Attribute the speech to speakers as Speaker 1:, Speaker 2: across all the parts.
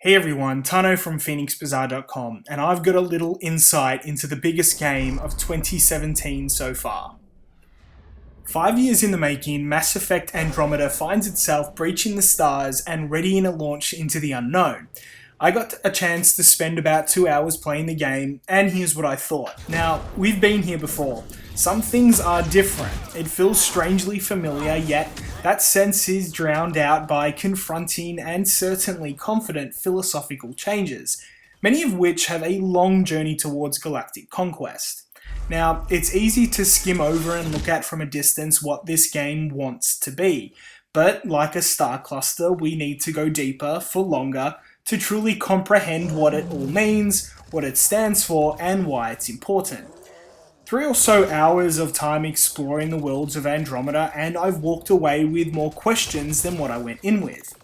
Speaker 1: Hey everyone, Tano from FenixBazaar.com, and I've got a little insight into the biggest game of 2017 so far. 5 years in the making, Mass Effect Andromeda finds itself breaching the stars and readying a launch into the unknown. I got a chance to spend about 2 hours playing the game, and here's what I thought. Now, we've been here before. Some things are different. It feels strangely familiar, yet that sense is drowned out by confronting and certainly confident philosophical changes, many of which have a long journey towards galactic conquest. Now, it's easy to skim over and look at from a distance what this game wants to be, but like a star cluster, we need to go deeper for longer to truly comprehend what it all means, what it stands for, and why it's important. 3 or so hours of time exploring the worlds of Andromeda, and I've walked away with more questions than what I went in with.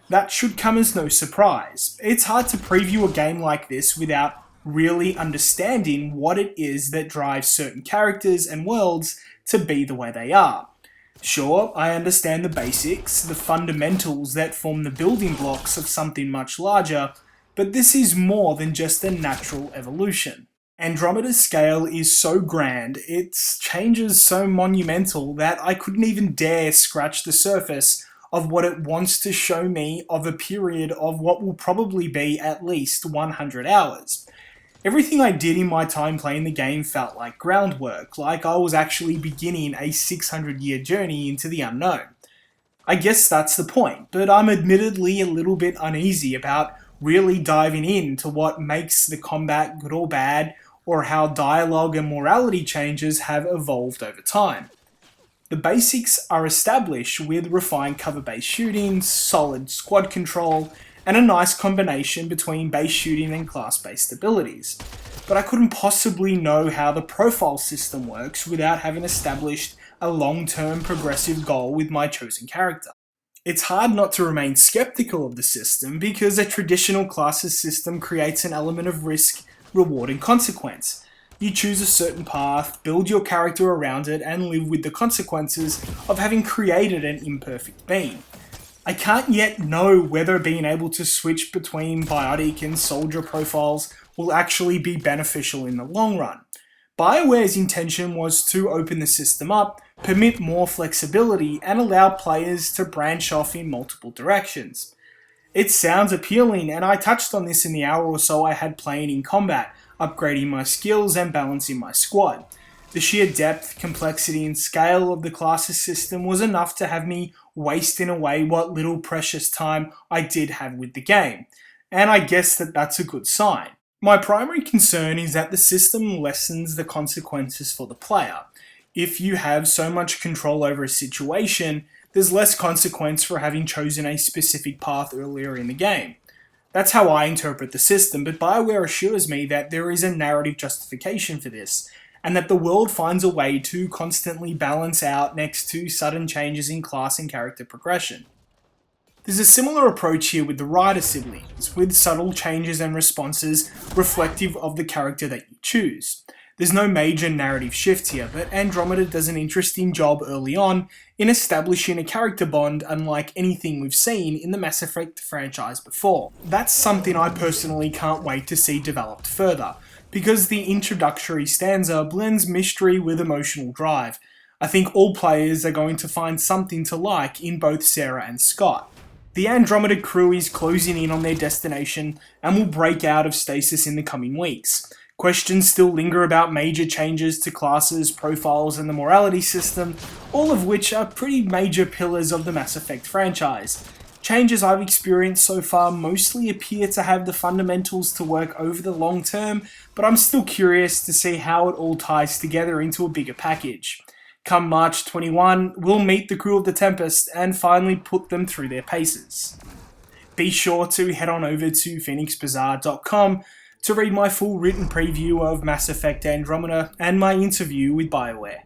Speaker 1: That should come as no surprise. It's hard to preview a game like this without really understanding what it is that drives certain characters and worlds to be the way they are. Sure, I understand the basics, the fundamentals that form the building blocks of something much larger, but this is more than just a natural evolution. Andromeda's scale is so grand, its changes so monumental that I couldn't even dare scratch the surface of what it wants to show me of a period of what will probably be at least 100 hours. Everything I did in my time playing the game felt like groundwork, like I was actually beginning a 600-year journey into the unknown. I guess that's the point, but I'm admittedly a little bit uneasy about really diving into what makes the combat good or bad, or how dialogue and morality changes have evolved over time. The basics are established with refined cover-based shooting, solid squad control, and a nice combination between base shooting and class-based abilities. But I couldn't possibly know how the profile system works without having established a long-term progressive goal with my chosen character. It's hard not to remain skeptical of the system because a traditional classes system creates an element of risk, reward, and consequence. You choose a certain path, build your character around it, and live with the consequences of having created an imperfect being. I can't yet know whether being able to switch between biotic and soldier profiles will actually be beneficial in the long run. BioWare's intention was to open the system up, permit more flexibility, and allow players to branch off in multiple directions. It sounds appealing, and I touched on this in the hour or so I had playing in combat, upgrading my skills and balancing my squad. The sheer depth, complexity, and scale of the classes system was enough to have me wasting away what little precious time I did have with the game, and I guess that's a good sign. My primary concern is that the system lessens the consequences for the player. If you have so much control over a situation, there's less consequence for having chosen a specific path earlier in the game. That's how I interpret the system, but BioWare assures me that there is a narrative justification for this, and that the world finds a way to constantly balance out next to sudden changes in class and character progression. There's a similar approach here with the Rider siblings, with subtle changes and responses reflective of the character that you choose. There's no major narrative shift here, but Andromeda does an interesting job early on in establishing a character bond unlike anything we've seen in the Mass Effect franchise before. That's something I personally can't wait to see developed further, because the introductory stanza blends mystery with emotional drive. I think all players are going to find something to like in both Sarah and Scott. The Andromeda crew is closing in on their destination and will break out of stasis in the coming weeks. Questions still linger about major changes to classes, profiles, and the morality system, all of which are pretty major pillars of the Mass Effect franchise. Changes I've experienced so far mostly appear to have the fundamentals to work over the long term, but I'm still curious to see how it all ties together into a bigger package. Come March 21, we'll meet the crew of the Tempest and finally put them through their paces. Be sure to head on over to FenixBazaar.com to read my full written preview of Mass Effect Andromeda and my interview with BioWare.